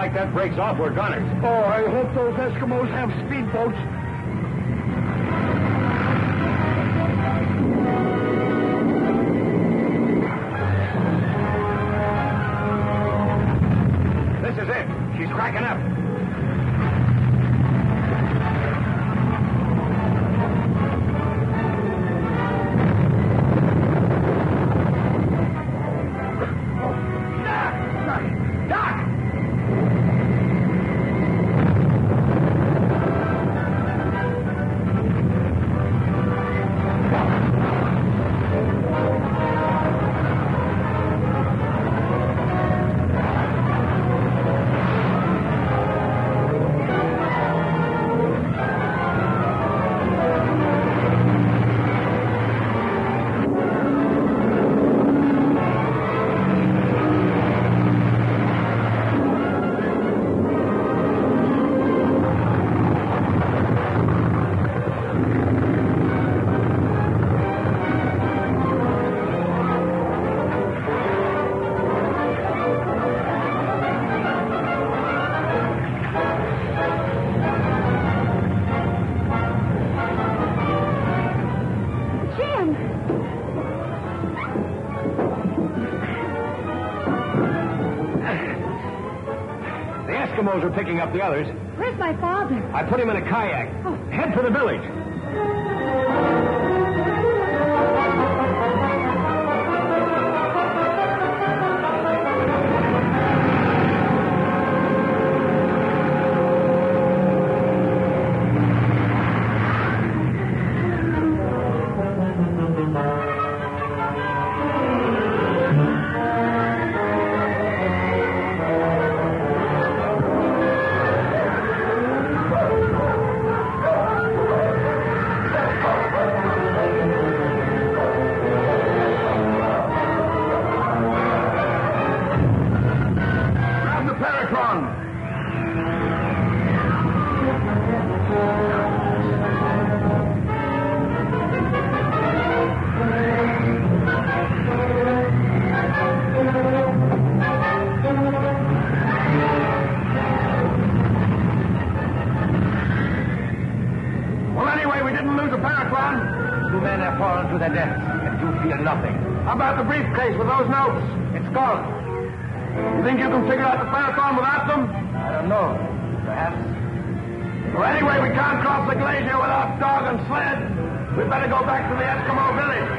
That breaks off, we're gunners. Oh, I hope those Eskimos have speedboats. This is it. She's cracking up. Eskimos are picking up the others. Where's my father? I put him in a kayak. Oh. Head for the village. How about the briefcase with those notes? It's gone. You think you can figure out the Parathon without them? I don't know. Perhaps. Well, anyway, we can't cross the glacier without dog and sled. We'd better go back to the Eskimo village.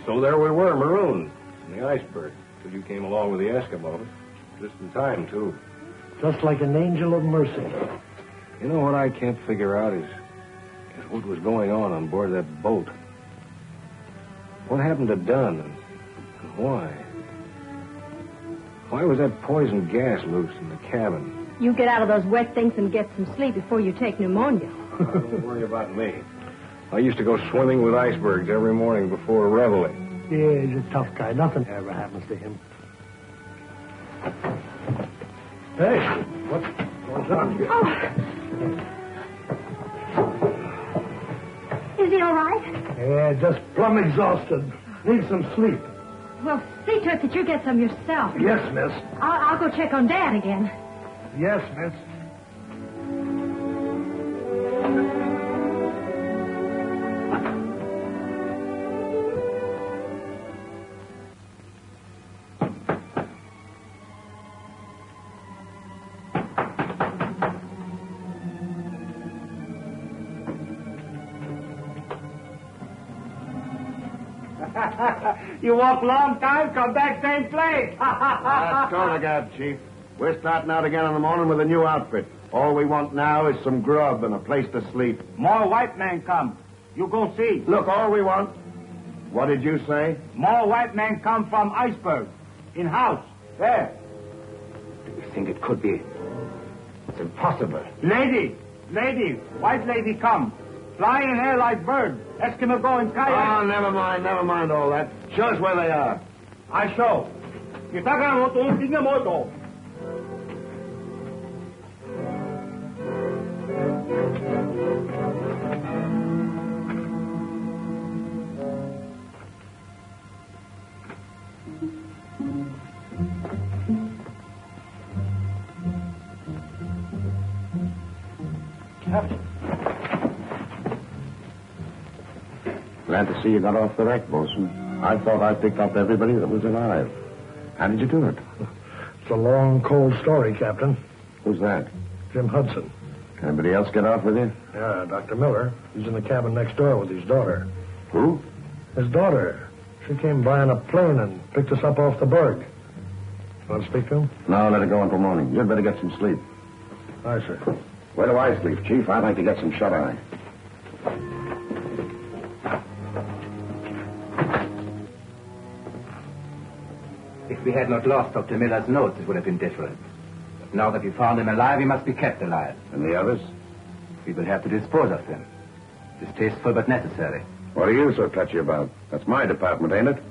So there we were, marooned in the iceberg, till you came along with the Eskimos. Just in time, too. Just like an angel of mercy. You know what I can't figure out is what was going on board that boat. What happened to Dunn and why? Why was that poison gas loose in the cabin? You get out of those wet things and get some sleep before you take pneumonia. Don't worry about me. I used to go swimming with icebergs every morning before reveille. Yeah, he's a tough guy. Nothing ever happens to him. Hey, what's going on here? Oh. Is he all right? Yeah, just plumb exhausted. Needs some sleep. Well, see to it that you get some yourself. Yes, miss. I'll go check on Dad again. Yes, miss. You walk long time, come back same place. That's sort of God, Chief. We're starting out again in the morning with a new outfit. All we want now is some grub and a place to sleep. More white men come. You go see. Look, all we want... What did you say? More white men come from iceberg. In house. There. Do you think it could be? It's impossible. Lady, white lady come. Fly in air like bird. Eskimo go in kayak. Oh, never mind all that. Show us where they are. I show. Glad to see you got off the wreck, Bosun. I thought I picked up everybody that was alive. How did you do it? It's a long, cold story, Captain. Who's that? Jim Hudson. Anybody else get off with you? Yeah, Dr. Miller. He's in the cabin next door with his daughter. Who? His daughter. She came by on a plane and picked us up off the berg. Want to speak to him? No, let it go until morning. You'd better get some sleep. Aye, sir. Where do I sleep, Chief? I'd like to get some shut-eye. If we had not lost Dr. Miller's notes, it would have been different. But now that we found him alive, he must be kept alive. And the others? We will have to dispose of them. Distasteful but necessary. What are you so touchy about? That's my department, ain't it?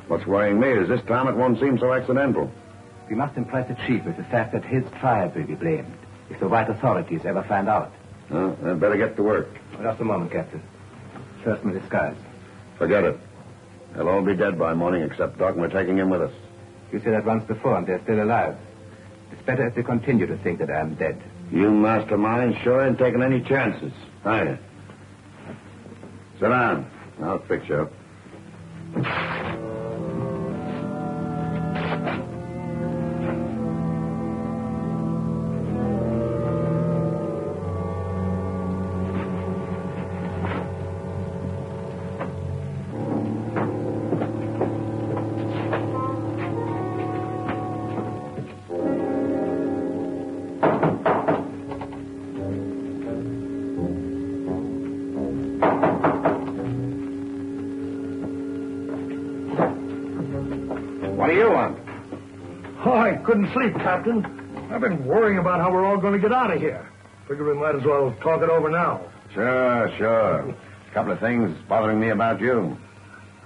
What's worrying me is this time it won't seem so accidental. We must impress the chief with the fact that his tribe will be blamed if the white authorities ever find out. Well, I'd better get to work. Just a moment, Captain. First, my disguise. Forget it. They'll all be dead by morning except Doc, and we're taking him with us. You said that once before, and they're still alive. It's better if they continue to think that I'm dead. You masterminds sure ain't taking any chances. Hiya. Sit down. I'll fix you up. What do you want? Oh, I couldn't sleep, Captain. I've been worrying about how we're all going to get out of here. Figure we might as well talk it over now. Sure. A couple of things bothering me about you.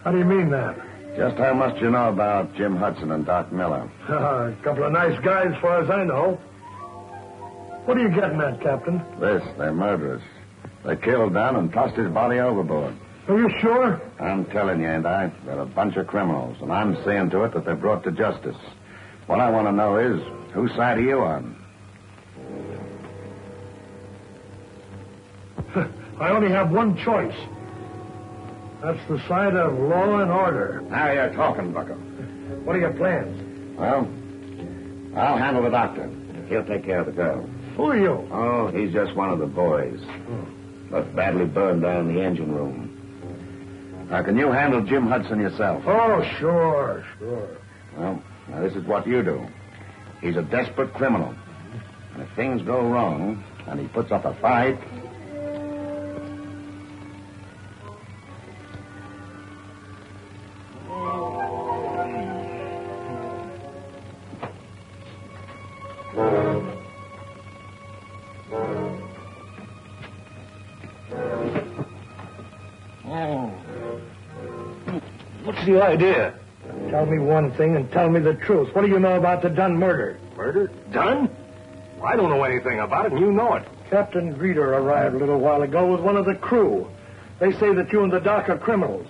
How do you mean that? Just how much you know about Jim Hudson and Doc Miller? A couple of nice guys, as far as I know. What are you getting at, Captain? They're murderers. They killed Dan and tossed his body overboard. Are you sure? I'm telling you, ain't I? They're a bunch of criminals, and I'm seeing to it that they're brought to justice. What I want to know is, whose side are you on? I only have one choice. That's the side of law and order. Now you're talking, Bucko. What are your plans? Well, I'll handle the doctor. He'll take care of the girl. Who are you? Oh, he's just one of the boys. Left badly burned down in the engine room. Now, can you handle Jim Hudson yourself? Oh, sure. Well, now this is what you do. He's a desperate criminal. And if things go wrong, and he puts up a fight... What's the idea? Tell me one thing and tell me the truth. What do you know about the Dunn murder? Murder? Done? Well, I don't know anything about it, and you know it. Captain Greeter arrived a little while ago with one of the crew. They say that you and the doc are criminals.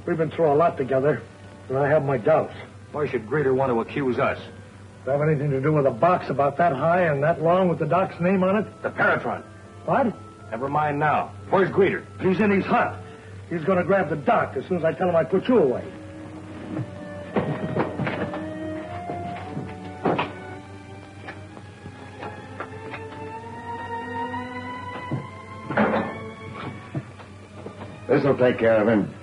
We've been through a lot together, and I have my doubts. Why should Greeter want to accuse us? Does it have anything to do with a box about that high and that long with the doc's name on it? The Paratron. What? Never mind now. Where's Greeter? He's in his hut. He's going to grab the doc as soon as I tell him I put you away. This'll take care of him.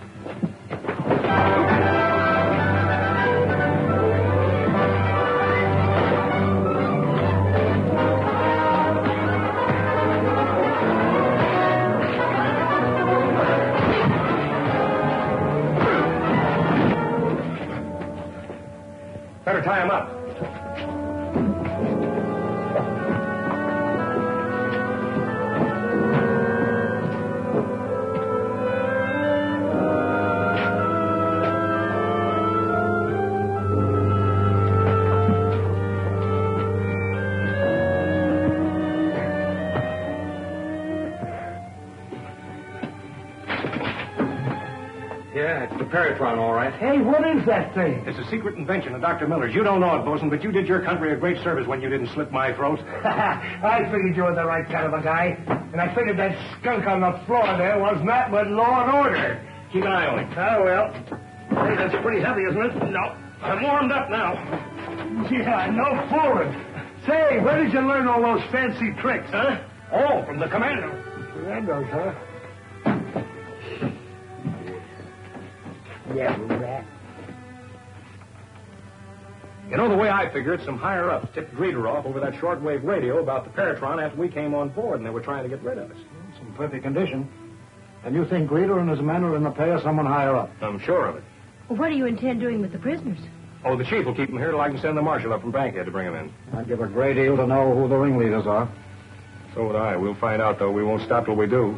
Yeah, it's the Peritron, all right. Hey, what is that thing? It's a secret invention of Dr. Miller's. You don't know it, Bosun, but you did your country a great service when you didn't slit my throat. I figured you were the right kind of a guy. And I figured that skunk on the floor there was not but law and order. Keep an eye on him. Oh, well. Hey, that's pretty heavy, isn't it? No, I'm warmed up now. Yeah, no fooling. Say, where did you learn all those fancy tricks, huh? Oh, from the commando. Commandos, huh? Yeah, rat. You know, the way I figure it, some higher-ups tipped Greeter off over that shortwave radio about the Peritron after we came on board, and they were trying to get rid of us. It's in perfect condition. And you think Greeter and his men are in the pay of someone higher up? I'm sure of it. Well, what do you intend doing with the prisoners? Oh, the chief will keep them here till I can send the marshal up from Bankhead to bring them in. I'd give a great deal to know who the ringleaders are. So would I. We'll find out, though. We won't stop till we do.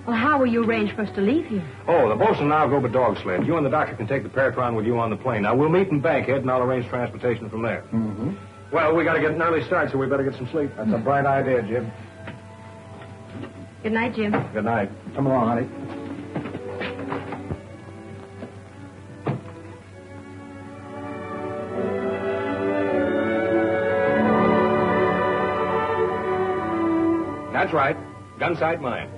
Well, how will you arrange for us to leave here? Oh, the bosun and I'll go by dog sled. You and the doctor can take the Peritron with you on the plane. Now, we'll meet in Bankhead, and I'll arrange transportation from there. Mm-hmm. Well, we got to get an early start, so we better get some sleep. That's a bright idea, Jim. Good night, Jim. Good night. Come along, honey. That's right. Gun sight mine.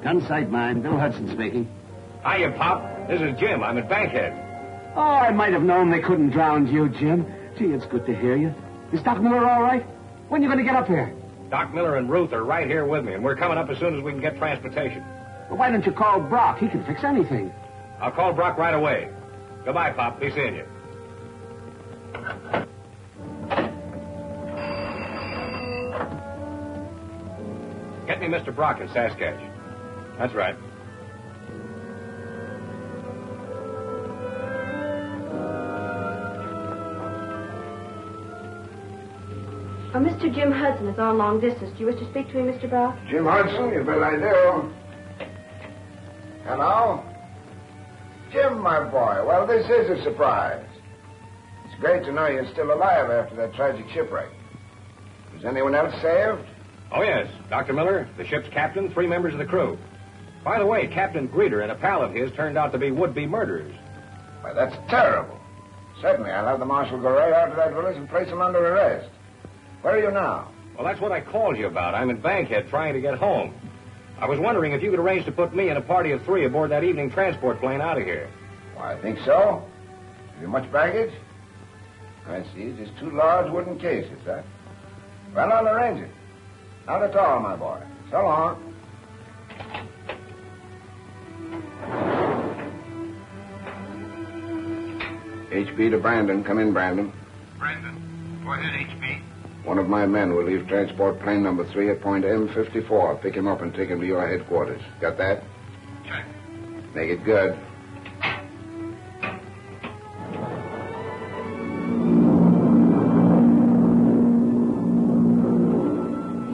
Gun sight mine. Bill Hudson speaking. Hiya, Pop. This is Jim. I'm at Bankhead. Oh, I might have known they couldn't drown you, Jim. Gee, it's good to hear you. Is Doc Miller all right? When are you going to get up here? Doc Miller and Ruth are right here with me, and we're coming up as soon as we can get transportation. Well, why don't you call Brock? He can fix anything. I'll call Brock right away. Goodbye, Pop. Be seeing you. Get me Mr. Brock in Saskatch. That's right. Oh, Mr. Jim Hudson is on long distance. Do you wish to speak to him, Mr. Brock? Jim Hudson, you bet I do. Hello? Jim, my boy. Well, this is a surprise. It's great to know you're still alive after that tragic shipwreck. Was anyone else saved? Oh, yes. Dr. Miller, the ship's captain, 3 members of the crew. By the way, Captain Greeter and a pal of his turned out to be would-be murderers. Why, that's terrible. Certainly, I'll have the marshal go right out to that village and place him under arrest. Where are you now? Well, that's what I called you about. I'm at Bankhead trying to get home. I was wondering if you could arrange to put me and a party of 3 aboard that evening transport plane out of here. Why, I think so. Have you much baggage? I see. Just 2 large wooden cases, huh? Well, I'll arrange it. Not at all, my boy. So long. HP to Brandon. Come in, Brandon. Brandon. Go ahead, HP. One of my men will leave transport plane number 3 at point M54. Pick him up and take him to your headquarters. Got that? Check. Make it good.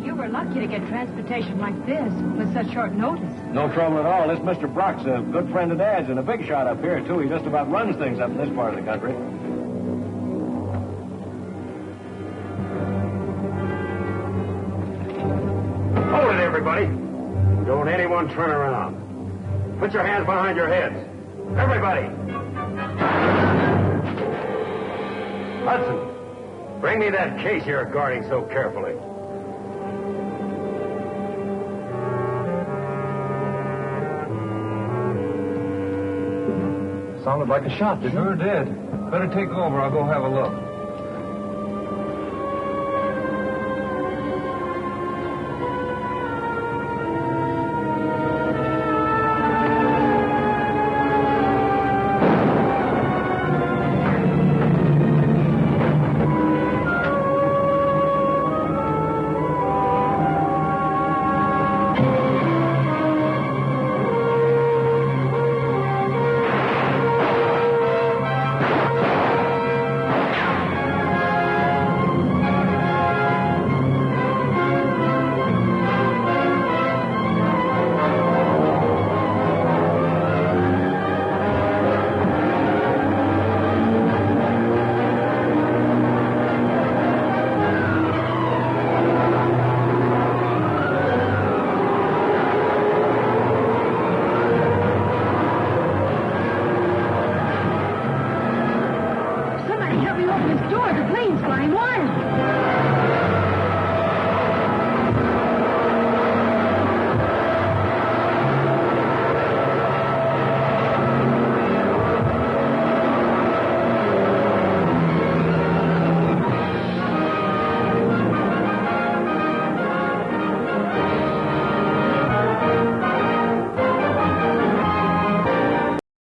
You were lucky to get transportation like this with such short notice. No trouble at all. This Mr. Brock's a good friend of Dad's and a big shot up here, too. He just about runs things up in this part of the country. Hold it, everybody. Don't anyone turn around. Put your hands behind your heads. Everybody. Hudson, bring me that case you're guarding so carefully. Sounded like a shot, didn't it? Sure did. Better take over. I'll go have a look.